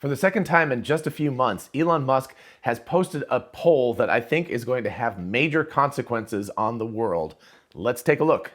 For the second time in just a few months, Elon Musk has posted a poll that I think is going to have major consequences on the world. Let's take a look.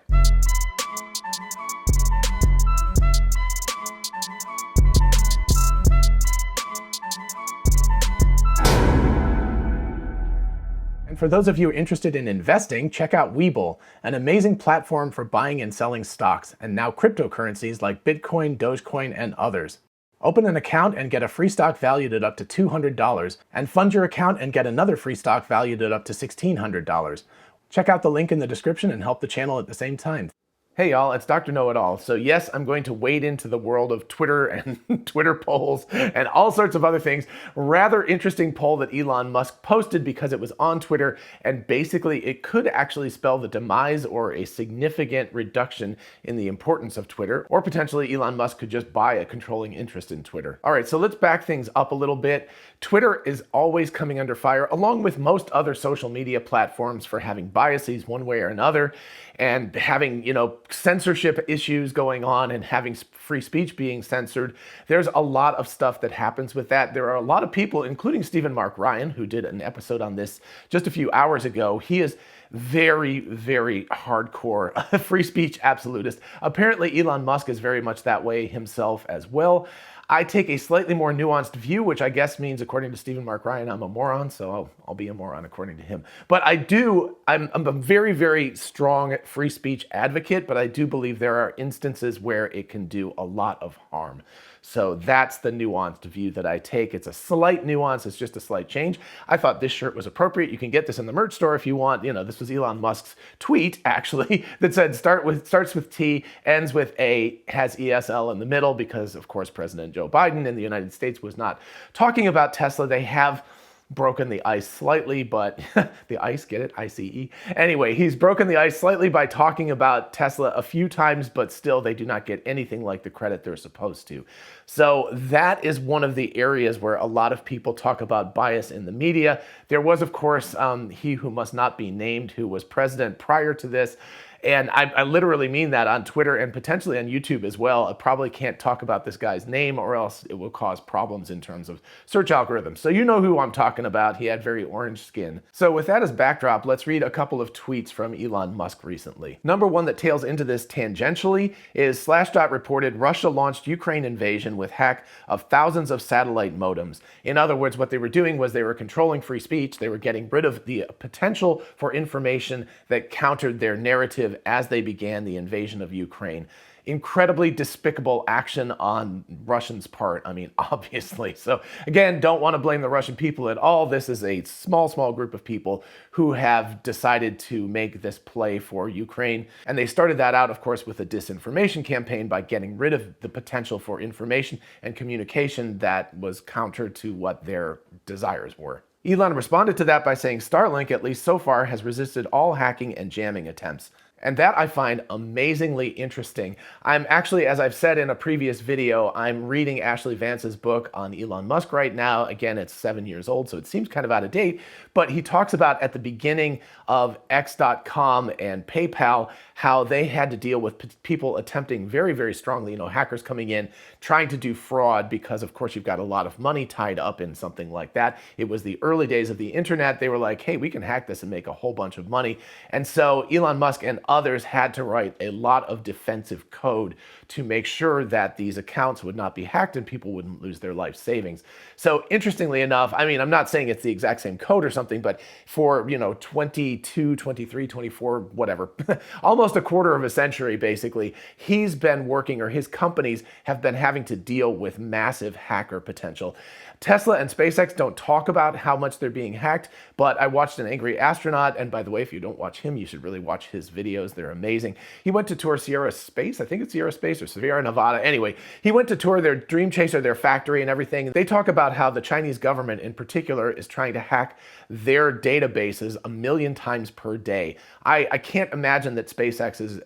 And for those of you interested in investing, check out WeBull, an amazing platform for buying and selling stocks, and now cryptocurrencies like Bitcoin, Dogecoin, and others. Open an account and get a free stock valued at up to $200, and fund your account and get another free stock valued at up to $1,600. Check out the link in the description and help the channel at the same time. Hey y'all, it's Dr. Know-It-All. So yes, I'm going to wade into the world of Twitter and Twitter polls and all sorts of other things. Rather interesting poll that Elon Musk posted because it was on Twitter, and basically it could actually spell the demise or a significant reduction in the importance of Twitter, or potentially Elon Musk could just buy a controlling interest in Twitter. All right, so let's back things up a little bit. Twitter is always coming under fire, along with most other social media platforms, for having biases one way or another, and having, censorship issues going on and having free speech being censored. There's a lot of stuff that happens with that. There are a lot of people, including Stephen Mark Ryan, who did an episode on this just a few hours ago. He is very, very hardcore free speech absolutist. Apparently Elon Musk is very much that way himself as well. I take a slightly more nuanced view, which I guess means, according to Stephen Mark Ryan, I'm a moron, so I'll be a moron according to him. But I'm a very, very strong free speech advocate, but I do believe there are instances where it can do a lot of harm. So that's the nuanced view that I take. It's a slight nuance, it's just a slight change. I thought this shirt was appropriate. You can get this in the merch store if you want. This was Elon Musk's tweet, actually, that said starts with T, ends with A, has ESL in the middle, because of course President Joe Biden in the United States was not talking about Tesla. They have broken the ice slightly, but the ice, get it? ICE. Anyway, he's broken the ice slightly by talking about Tesla a few times, but still they do not get anything like the credit they're supposed to. So that is one of the areas where a lot of people talk about bias in the media. There was, of course, he who must not be named, who was president prior to this. And I literally mean that on Twitter and potentially on YouTube as well. I probably can't talk about this guy's name or else it will cause problems in terms of search algorithms. So you know who I'm talking about. He had very orange skin. So with that as backdrop, let's read a couple of tweets from Elon Musk recently. Number one that tails into this tangentially is Slashdot reported Russia launched Ukraine invasion with hack of thousands of satellite modems. In other words, what they were doing was they were controlling free speech. They were getting rid of the potential for information that countered their narrative as they began the invasion of Ukraine. Incredibly despicable action on Russians' part, obviously. So again, don't want to blame the Russian people at all. This is a small group of people who have decided to make this play for Ukraine. And they started that out, of course, with a disinformation campaign by getting rid of the potential for information and communication that was counter to what their desires were. Elon responded to that by saying Starlink, at least so far, has resisted all hacking and jamming attempts. And that I find amazingly interesting. I'm actually, as I've said in a previous video, I'm reading Ashley Vance's book on Elon Musk right now. Again, it's 7 years old, so it seems kind of out of date, but he talks about at the beginning of X.com and PayPal, how they had to deal with people attempting very, very strongly, hackers coming in, trying to do fraud, because of course you've got a lot of money tied up in something like that. It was the early days of the internet. They were like, hey, we can hack this and make a whole bunch of money. And so Elon Musk and others had to write a lot of defensive code to make sure that these accounts would not be hacked and people wouldn't lose their life savings. So interestingly enough, I'm not saying it's the exact same code or something, but for, 22, 23, 24, whatever, almost a quarter of a century, basically, he's been working, or his companies have been having to deal with massive hacker potential. Tesla and SpaceX don't talk about how much they're being hacked, but I watched An Angry Astronaut, and by the way, if you don't watch him, you should really watch his videos. They're amazing. He went to tour Sierra Space, I think it's Sierra Space or Sierra Nevada. Anyway, he went to tour their Dream Chaser, their factory and everything. They talk about how the Chinese government in particular is trying to hack their databases 1 million times per day. I can't imagine that SpaceX is,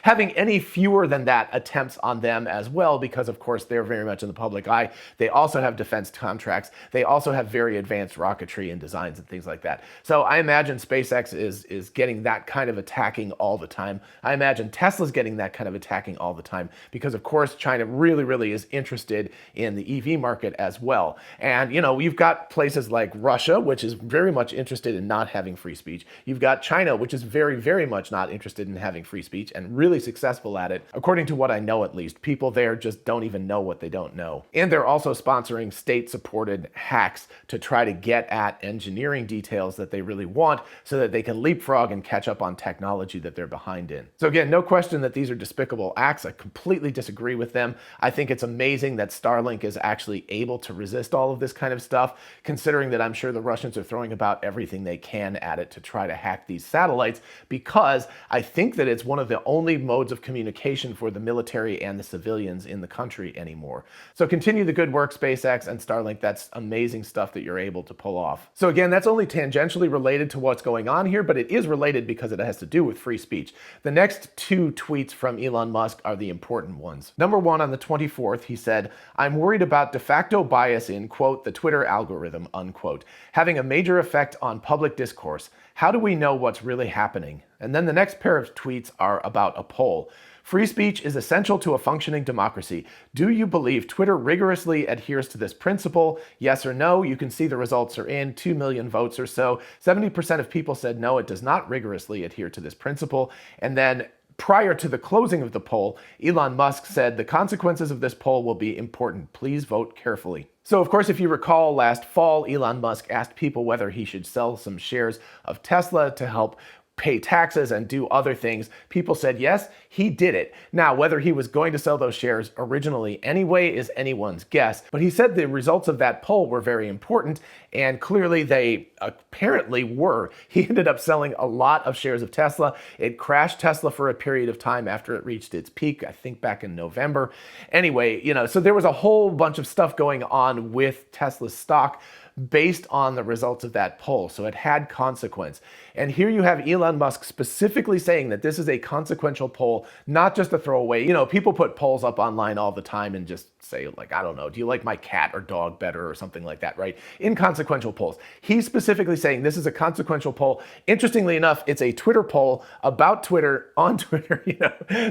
having any fewer than that attempts on them as well, because of course they're very much in the public eye. They also have defense contracts. They also have very advanced rocketry and designs and things like that. So I imagine SpaceX is getting that kind of attack attacking all the time. I imagine Tesla's getting that kind of attacking all the time because, of course, China really is interested in the EV market as well. And, you've got places like Russia, which is very much interested in not having free speech. You've got China, which is very much not interested in having free speech and really successful at it. According to what I know, at least, people there just don't even know what they don't know. And they're also sponsoring state-supported hacks to try to get at engineering details that they really want so that they can leapfrog and catch up on technology that they're behind in. So again, no question that these are despicable acts. I completely disagree with them. I think it's amazing that Starlink is actually able to resist all of this kind of stuff, considering that I'm sure the Russians are throwing about everything they can at it to try to hack these satellites, because I think that it's one of the only modes of communication for the military and the civilians in the country anymore. So continue the good work, SpaceX and Starlink. That's amazing stuff that you're able to pull off. So again, that's only tangentially related to what's going on here, but it is related because it has to do with free speech. The next two tweets from Elon Musk are the important ones. Number one, on the 24th, he said, "I'm worried about de facto bias in, quote, the Twitter algorithm, unquote, having a major effect on public discourse. How do we know what's really happening?" And then the next pair of tweets are about a poll. "Free speech is essential to a functioning democracy. Do you believe Twitter rigorously adheres to this principle? Yes or no?" You can see the results are in 2 million votes or so. 70% of people said no, it does not rigorously adhere to this principle. And then prior to the closing of the poll, Elon Musk said, "The consequences of this poll will be important. Please vote carefully." So, of course, if you recall, last fall, Elon Musk asked people whether he should sell some shares of Tesla to help pay taxes and do other things. People said yes, he did it. Now, whether he was going to sell those shares originally anyway is anyone's guess, but he said the results of that poll were very important, and clearly they apparently were. He ended up selling a lot of shares of Tesla. It crashed Tesla for a period of time after it reached its peak, I think back in November. Anyway, so there was a whole bunch of stuff going on with Tesla's stock based on the results of that poll. So it had consequence. And here you have Elon Musk specifically saying that this is a consequential poll, not just a throwaway. People put polls up online all the time and just say, like, I don't know, do you like my cat or dog better or something like that, right? Inconsequential polls. He's specifically saying this is a consequential poll. Interestingly enough, it's a Twitter poll about Twitter on Twitter,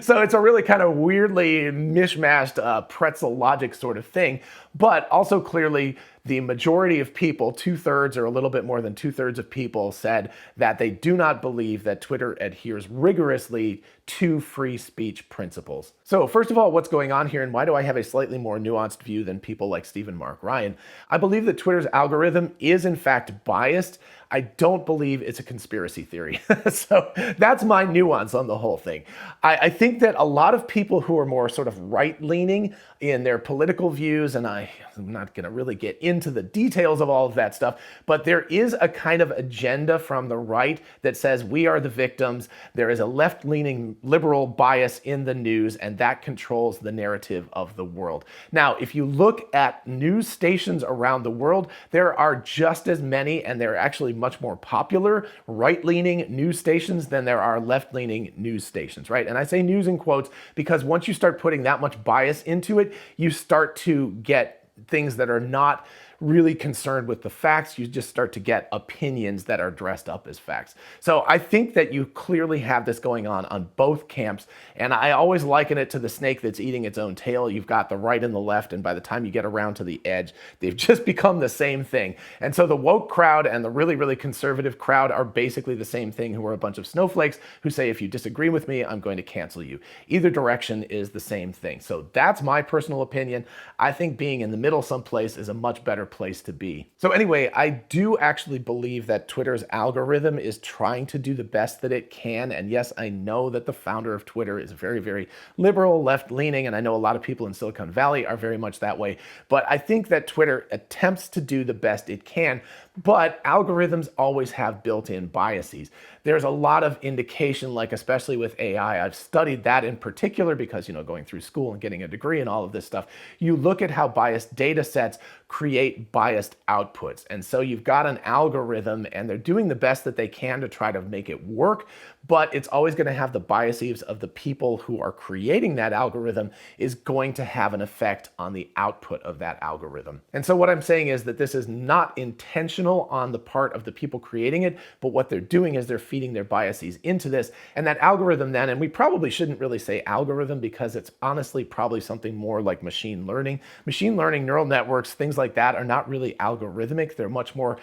So it's a really kind of weirdly mishmashed pretzel logic sort of thing, but also clearly the majority of people, 2/3 or a little bit more than 2/3 of people, said that they do not believe that Twitter adheres rigorously to free speech principles. So first of all, what's going on here and why do I have a slightly more nuanced view than people like Stephen Mark Ryan? I believe that Twitter's algorithm is in fact biased. I don't believe it's a conspiracy theory. So that's my nuance on the whole thing. I think that a lot of people who are more sort of right-leaning in their political views, and I'm not going to really get into the details of all of that stuff, but there is a kind of agenda from the right that says we are the victims. There is a left-leaning liberal bias in the news, and that controls the narrative of the world. Now, if you look at news stations around the world, there are just as many, and they're actually much more popular right-leaning news stations than there are left-leaning news stations, right? And I say news in quotes because once you start putting that much bias into it, you start to get things that are not really concerned with the facts. You just start to get opinions that are dressed up as facts. So I think that you clearly have this going on both camps. And I always liken it to the snake that's eating its own tail. You've got the right and the left. And by the time you get around to the edge, they've just become the same thing. And so the woke crowd and the really conservative crowd are basically the same thing, who are a bunch of snowflakes who say, if you disagree with me, I'm going to cancel you. Either direction is the same thing. So that's my personal opinion. I think being in the middle someplace is a much better place to be. So anyway, I do actually believe that Twitter's algorithm is trying to do the best that it can. And yes, I know that the founder of Twitter is very liberal, left-leaning, and I know a lot of people in Silicon Valley are very much that way. But I think that Twitter attempts to do the best it can, but algorithms always have built-in biases. There's a lot of indication, like especially with AI, I've studied that in particular because, going through school and getting a degree and all of this stuff, you look at how biased data sets create biased outputs. And so you've got an algorithm and they're doing the best that they can to try to make it work, but it's always going to have the biases of the people who are creating that algorithm is going to have an effect on the output of that algorithm. And so what I'm saying is that this is not intentional intentional on the part of the people creating it, but what they're doing is they're feeding their biases into this. And that algorithm then, and we probably shouldn't really say algorithm because it's honestly probably something more like machine learning. Machine learning, neural networks, things like that are not really algorithmic. They're much more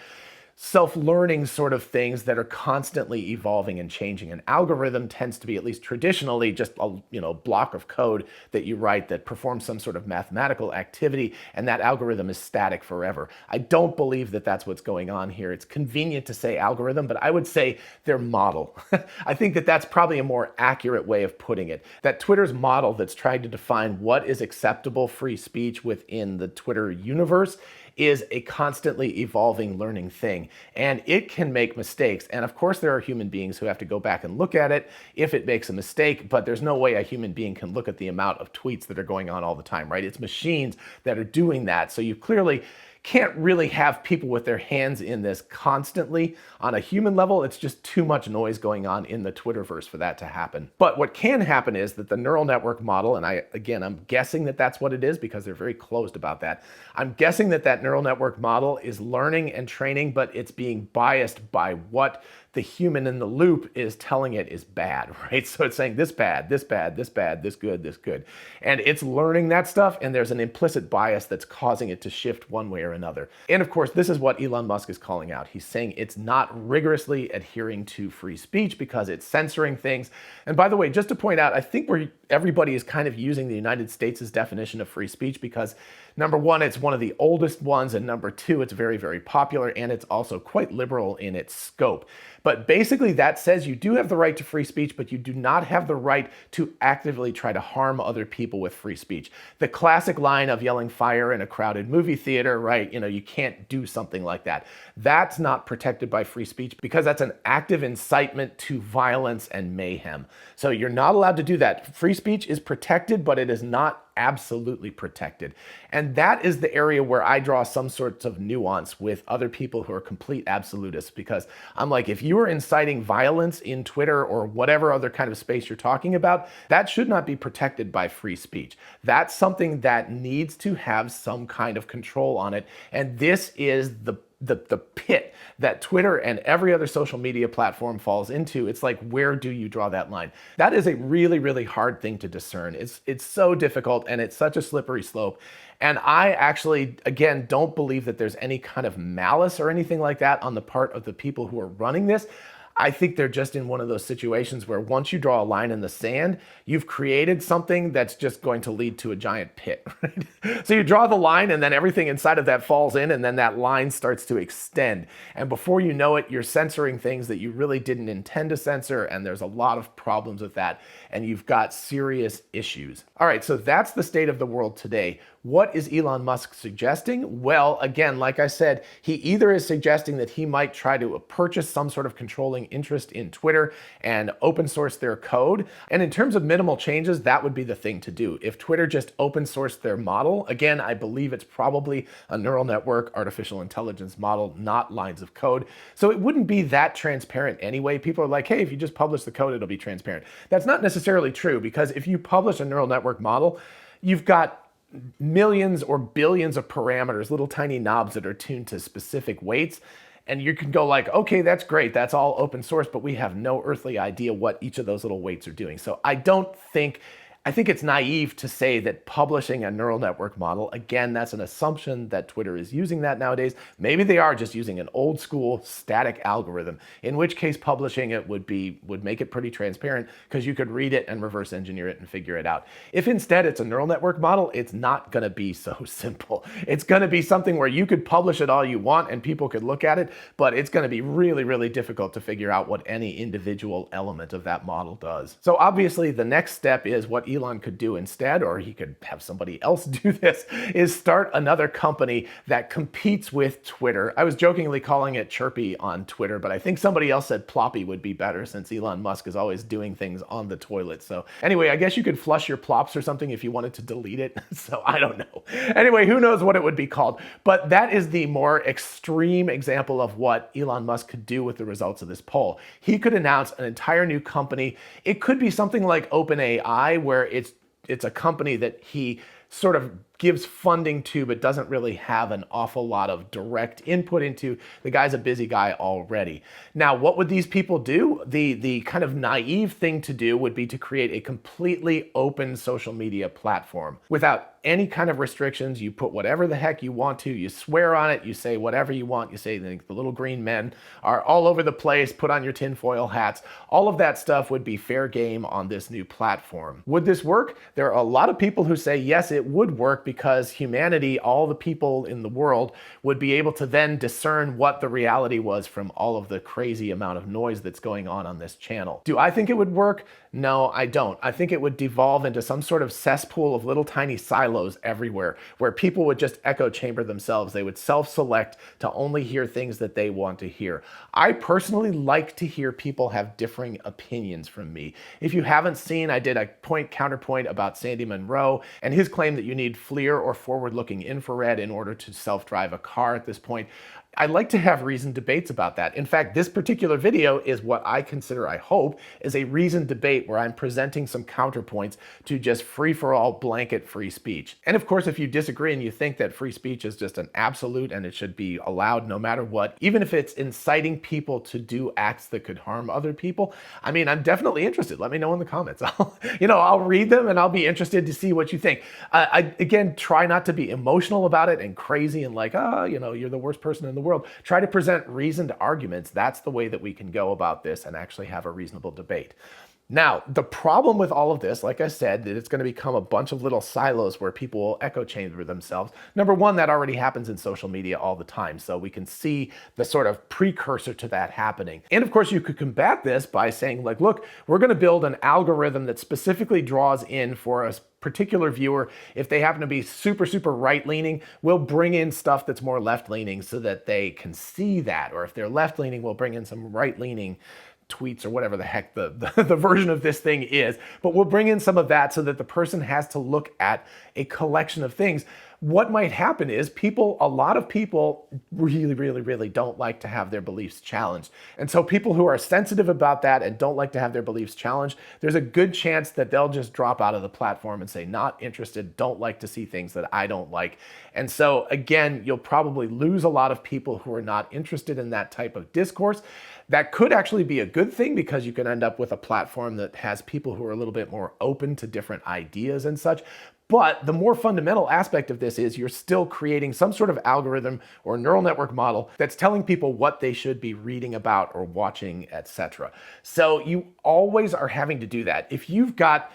self-learning sort of things that are constantly evolving and changing. An algorithm tends to be, at least traditionally, just a block of code that you write that performs some sort of mathematical activity, and that algorithm is static forever. I don't believe that that's what's going on here. It's convenient to say algorithm, but I would say their model. I think that that's probably a more accurate way of putting it. That Twitter's model that's trying to define what is acceptable free speech within the Twitter universe is a constantly evolving learning thing, and it can make mistakes. And of course there are human beings who have to go back and look at it if it makes a mistake, but there's no way a human being can look at the amount of tweets that are going on all the time, right? It's machines that are doing that. So you clearly can't really have people with their hands in this constantly on a human level. It's just too much noise going on in the Twitterverse for that to happen. But what can happen is that the neural network model, and I'm guessing that that's what it is because they're very closed about that. I'm guessing that that neural network model is learning and training, but it's being biased by what the human in the loop is telling it is bad, right? So it's saying this bad, this bad, this bad, this good, this good. And it's learning that stuff, and there's an implicit bias that's causing it to shift one way or another. And of course, this is what Elon Musk is calling out. He's saying it's not rigorously adhering to free speech because it's censoring things. And by the way, just to point out, I think everybody is kind of using the United States' definition of free speech because number one, it's one of the oldest ones, and number two, it's very, very popular, and it's also quite liberal in its scope. But basically that says you do have the right to free speech, but you do not have the right to actively try to harm other people with free speech. The classic line of yelling fire in a crowded movie theater, right? You can't do something like that. That's not protected by free speech because that's an active incitement to violence and mayhem. So you're not allowed to do that. Free speech is protected, but it is not absolutely protected. And that is the area where I draw some sorts of nuance with other people who are complete absolutists, because I'm like, if you are inciting violence in Twitter or whatever other kind of space you're talking about, that should not be protected by free speech. That's something that needs to have some kind of control on it. And this is the pit that Twitter and every other social media platform falls into. It's like, where do you draw that line? That is a really, really hard thing to discern. It's so difficult, and it's such a slippery slope. And I actually, again, don't believe that there's any kind of malice or anything like that on the part of the people who are running this. I think they're just in one of those situations where once you draw a line in the sand, you've created something that's just going to lead to a giant pit, right? So you draw the line and then everything inside of that falls in, and then that line starts to extend. And before you know it, you're censoring things that you really didn't intend to censor, and there's a lot of problems with that, and you've got serious issues. All right, so that's the state of the world today. What is Elon Musk suggesting? Well, again, like I said, he either is suggesting that he might try to purchase some sort of controlling interest in Twitter and open source their code. And in terms of minimal changes, that would be the thing to do. If Twitter just open sourced their model, again, I believe it's probably a neural network, artificial intelligence model, not lines of code. So it wouldn't be that transparent anyway. People are like, hey, if you just publish the code, it'll be transparent. That's not necessarily true, because if you publish a neural network model, you've got millions or billions of parameters, little tiny knobs that are tuned to specific weights. And you can go like, okay, that's great. That's all open source, but we have no earthly idea what each of those little weights are doing. So I think it's naive to say that publishing a neural network model, again, that's an assumption that Twitter is using that nowadays. Maybe they are just using an old school static algorithm, in which case publishing it would make it pretty transparent because you could read it and reverse engineer it and figure it out. If instead it's a neural network model, it's not going to be so simple. It's going to be something where you could publish it all you want and people could look at it, but it's going to be really, really difficult to figure out what any individual element of that model does. So obviously the next step is what Elon could do instead, or he could have somebody else do this, is start another company that competes with Twitter. I was jokingly calling it Chirpy on Twitter, but I think somebody else said Ploppy would be better since Elon Musk is always doing things on the toilet. So anyway, I guess you could flush your plops or something if you wanted to delete it. So I don't know. Anyway, who knows what it would be called? But that is the more extreme example of what Elon Musk could do with the results of this poll. He could announce an entire new company. It could be something like OpenAI, where it's a company that he sort of gives funding to, but doesn't really have an awful lot of direct input into. The guy's a busy guy already. Now, what would these people do? The kind of naive thing to do would be to create a completely open social media platform without any kind of restrictions. You put whatever the heck you want to, you swear on it, you say whatever you want, you say the little green men are all over the place, put on your tinfoil hats. All of that stuff would be fair game on this new platform. Would this work? There are a lot of people who say yes, it would work, because humanity, all the people in the world, would be able to then discern what the reality was from all of the crazy amount of noise that's going on this channel. Do I think it would work? No, I don't. I think it would devolve into some sort of cesspool of little tiny silos everywhere, where people would just echo chamber themselves. They would self-select to only hear things that they want to hear. I personally like to hear people have differing opinions from me. If you haven't seen, I did a point-counterpoint about Sandy Munro and his claim that you need FLIR or forward-looking infrared in order to self-drive a car at this point. I like to have reasoned debates about that. In fact, this particular video is what I consider, I hope, is a reasoned debate where I'm presenting some counterpoints to just free-for-all blanket free speech. And of course, if you disagree and you think that free speech is just an absolute and it should be allowed no matter what, even if it's inciting people to do acts that could harm other people, I mean, I'm definitely interested. Let me know in the comments. I'll read them and I'll be interested to see what you think. Again, try not to be emotional about it and crazy and like, you're the worst person in the world. Try to present reasoned arguments. That's the way that we can go about this and actually have a reasonable debate. Now, the problem with all of this, like I said, that it's going to become a bunch of little silos where people will echo chamber themselves. Number one, that already happens in social media all the time, so we can see the sort of precursor to that happening. And of course, you could combat this by saying, like, look, we're going to build an algorithm that specifically draws in for us particular viewer. If they happen to be super, super right-leaning, we'll bring in stuff that's more left-leaning so that they can see that. Or if they're left-leaning, we'll bring in some right-leaning tweets or whatever the heck the version of this thing is. But we'll bring in some of that so that the person has to look at a collection of things. What might happen is a lot of people really, really, really don't like to have their beliefs challenged. And so people who are sensitive about that and don't like to have their beliefs challenged, there's a good chance that they'll just drop out of the platform and say, not interested, don't like to see things that I don't like. And so again, you'll probably lose a lot of people who are not interested in that type of discourse. That could actually be a good thing, because you can end up with a platform that has people who are a little bit more open to different ideas and such. But the more fundamental aspect of this is you're still creating some sort of algorithm or neural network model that's telling people what they should be reading about or watching, etc. So you always are having to do that. If you've got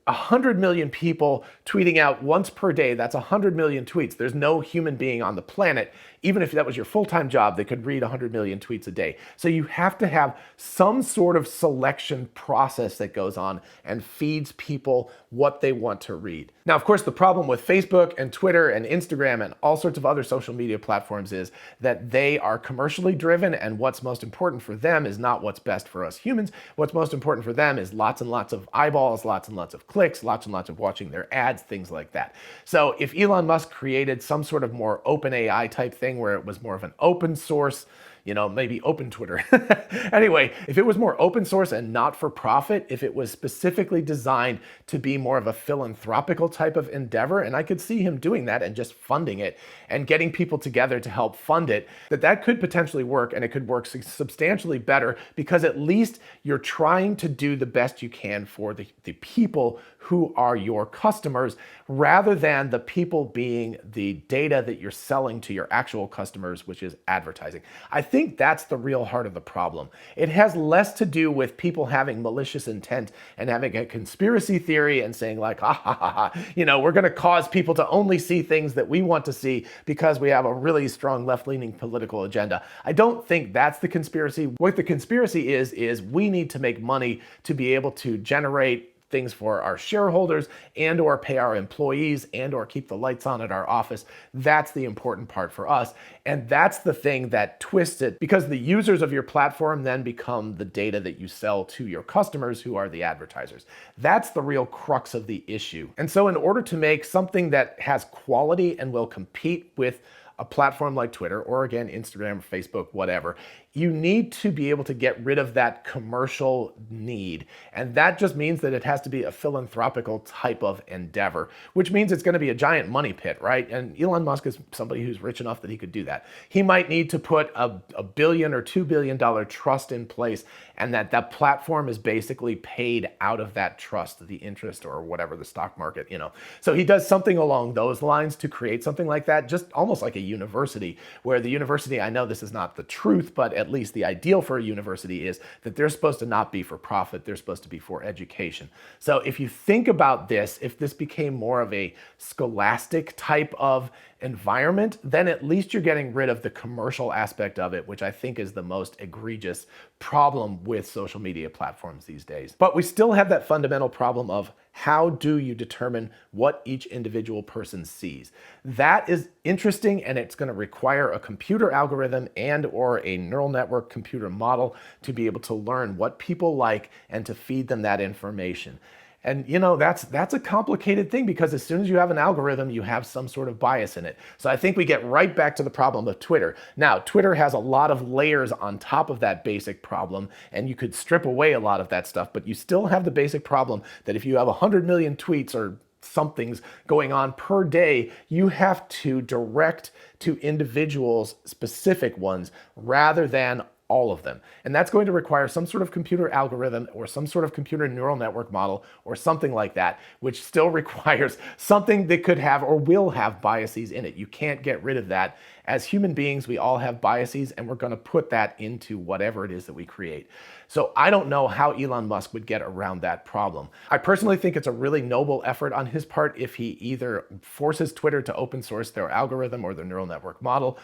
100 million people tweeting out once per day, that's 100 million tweets. There's no human being on the planet, even if that was your full-time job, that could read 100 million tweets a day. So you have to have some sort of selection process that goes on and feeds people what they want to read. Now, of course, the problem with Facebook and Twitter and Instagram and all sorts of other social media platforms is that they are commercially driven, and what's most important for them is not what's best for us humans. What's most important for them is lots and lots of eyeballs, lots and lots of clicks, lots and lots of watching their ads, things like that. So if Elon Musk created some sort of more open AI type thing where it was more of an open source, maybe open Twitter. Anyway, if it was more open source and not for profit, if it was specifically designed to be more of a philanthropical type of endeavor, and I could see him doing that and just funding it and getting people together to help fund it, that could potentially work, and it could work substantially better, because at least you're trying to do the best you can for the people who are your customers, rather than the people being the data that you're selling to your actual customers, which is advertising. I think that's the real heart of the problem. It has less to do with people having malicious intent and having a conspiracy theory and saying like, we're going to cause people to only see things that we want to see because we have a really strong left-leaning political agenda. I don't think that's the conspiracy. What the conspiracy is we need to make money to be able to generate things for our shareholders and or pay our employees and or keep the lights on at our office. That's the important part for us. And that's the thing that twists it, because the users of your platform then become the data that you sell to your customers, who are the advertisers. That's the real crux of the issue. And so in order to make something that has quality and will compete with a platform like Twitter, or again, Instagram, Facebook, whatever, you need to be able to get rid of that commercial need. And that just means that it has to be a philanthropical type of endeavor, which means it's going to be a giant money pit, right? And Elon Musk is somebody who's rich enough that he could do that. He might need to put a billion or $2 billion trust in place, and that platform is basically paid out of that trust, the interest or whatever, the stock market, So he does something along those lines to create something like that, just almost like a university, where the university, I know this is not the truth, but at least the ideal for a university is that they're supposed to not be for profit, they're supposed to be for education. So if you think about this, if this became more of a scholastic type of environment, then at least you're getting rid of the commercial aspect of it, which I think is the most egregious problem with social media platforms these days. But we still have that fundamental problem of how do you determine what each individual person sees? That is interesting, and it's going to require a computer algorithm and or a neural network computer model to be able to learn what people like and to feed them that information. And that's a complicated thing, because as soon as you have an algorithm, you have some sort of bias in it. So I think we get right back to the problem of Twitter. Now, Twitter has a lot of layers on top of that basic problem, and you could strip away a lot of that stuff, but you still have the basic problem that if you have 100 million tweets or something's going on per day, you have to direct to individuals, specific ones, rather than all of them. And that's going to require some sort of computer algorithm or some sort of computer neural network model or something like that, which still requires something that could have or will have biases in it. You can't get rid of that. As human beings, we all have biases, and we're going to put that into whatever it is that we create. So I don't know how Elon Musk would get around that problem. I personally think it's a really noble effort on his part if he either forces Twitter to open source their algorithm or their neural network model,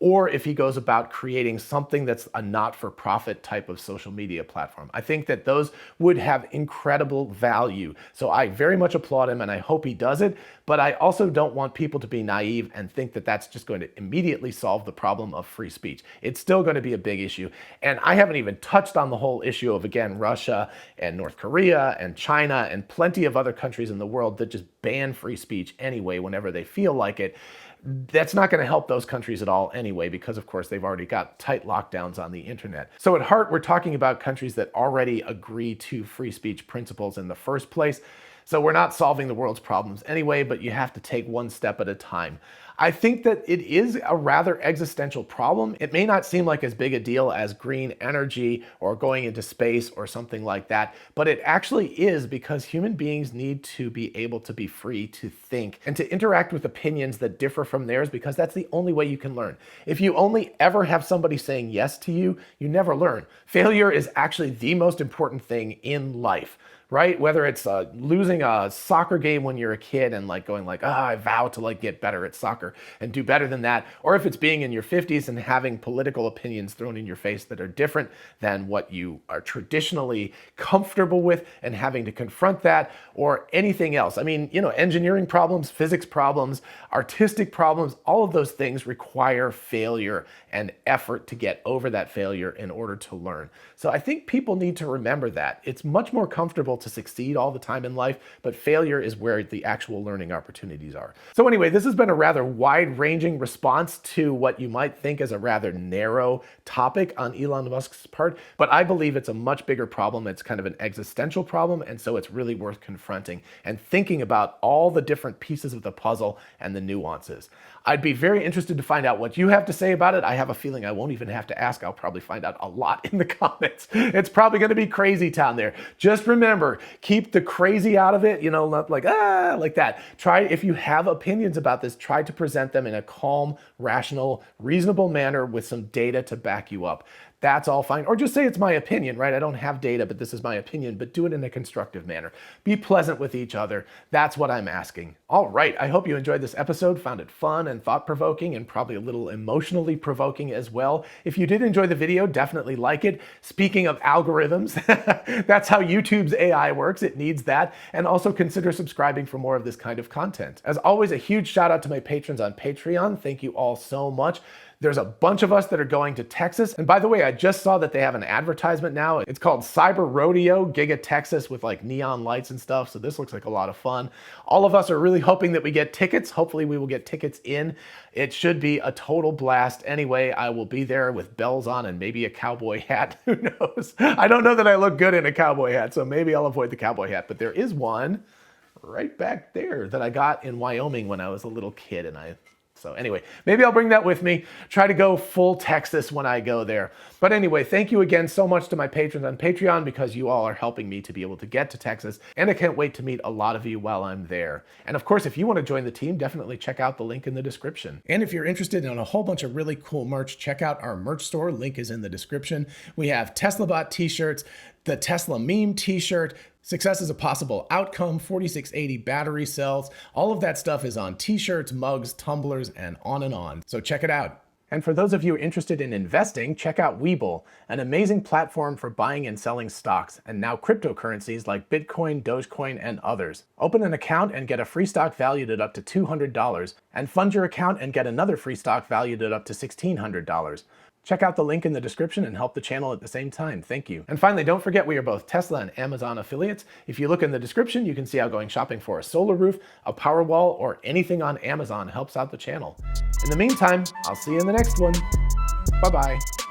or if he goes about creating something that's a not-for-profit type of social media platform. I think that those would have incredible value. So I very much applaud him, and I hope he does it, but I also don't want people to be naive and think that that's just going to immediately solve the problem of free speech. It's still going to be a big issue, and I haven't even touched on the whole issue of, again, Russia and North Korea and China and plenty of other countries in the world that just ban free speech anyway whenever they feel like it. That's not going to help those countries at all anyway, because of course they've already got tight lockdowns on the internet. So at heart, we're talking about countries that already agree to free speech principles in the first place. So we're not solving the world's problems anyway, but you have to take one step at a time. I think that it is a rather existential problem. It may not seem like as big a deal as green energy or going into space or something like that, but it actually is, because human beings need to be able to be free to think and to interact with opinions that differ from theirs, because that's the only way you can learn. If you only ever have somebody saying yes to you, you never learn. Failure is actually the most important thing in life. Right? Whether it's losing a soccer game when you're a kid and going I vow to get better at soccer and do better than that, or if it's being in your 50s and having political opinions thrown in your face that are different than what you are traditionally comfortable with and having to confront that, or anything else. I mean, engineering problems, physics problems, artistic problems, all of those things require failure and effort to get over that failure in order to learn. So I think people need to remember that. It's much more comfortable to succeed all the time in life, but failure is where the actual learning opportunities are. So anyway, this has been a rather wide-ranging response to what you might think is a rather narrow topic on Elon Musk's part, but I believe it's a much bigger problem. It's kind of an existential problem, and so it's really worth confronting and thinking about all the different pieces of the puzzle and the nuances. I'd be very interested to find out what you have to say about it. I have a feeling I won't even have to ask. I'll probably find out a lot in the comments. It's probably going to be crazy town there. Just remember, keep the crazy out of it, not like that. Try, if you have opinions about this, try to present them in a calm, rational, reasonable manner with some data to back you up. That's all fine. Or just say it's my opinion, right? I don't have data, but this is my opinion, but do it in a constructive manner. Be pleasant with each other. That's what I'm asking. All right. I hope you enjoyed this episode, found it fun and thought-provoking, and probably a little emotionally provoking as well. If you did enjoy the video, definitely like it. Speaking of algorithms, that's how YouTube's AI works. It needs that. And also consider subscribing for more of this kind of content. As always, a huge shout out to my patrons on Patreon. Thank you all so much. There's a bunch of us that are going to Texas. And by the way, I I just saw that they have an advertisement now. It's called Cyber Rodeo, Giga Texas, with like neon lights and stuff. So this looks like a lot of fun. All of us are really hoping that we get tickets. Hopefully we will get tickets in. It should be a total blast. Anyway, I will be there with bells on and maybe a cowboy hat. Who knows? I don't know that I look good in a cowboy hat, so maybe I'll avoid the cowboy hat, but there is one right back there that I got in Wyoming when I was a little kid, so anyway, maybe I'll bring that with me, try to go full Texas when I go there. But anyway, thank you again so much to my patrons on Patreon, because you all are helping me to be able to get to Texas, and I can't wait to meet a lot of you while I'm there. And of course, if you want to join the team, definitely check out the link in the description. And if you're interested in a whole bunch of really cool merch, check out our merch store. Link is in the description. We have TeslaBot t-shirts, the Tesla meme t-shirt, Success is a Possible Outcome, 4680 battery cells. All of that stuff is on t-shirts, mugs, tumblers, and on. So check it out. And for those of you interested in investing, check out WeBull, an amazing platform for buying and selling stocks, and now cryptocurrencies like Bitcoin, Dogecoin, and others. Open an account and get a free stock valued at up to $200, and fund your account and get another free stock valued at up to $1,600. Check out the link in the description and help the channel at the same time. Thank you. And finally, don't forget we are both Tesla and Amazon affiliates. If you look in the description, you can see how going shopping for a solar roof, a Powerwall, or anything on Amazon helps out the channel. In the meantime, I'll see you in the next one. Bye-bye.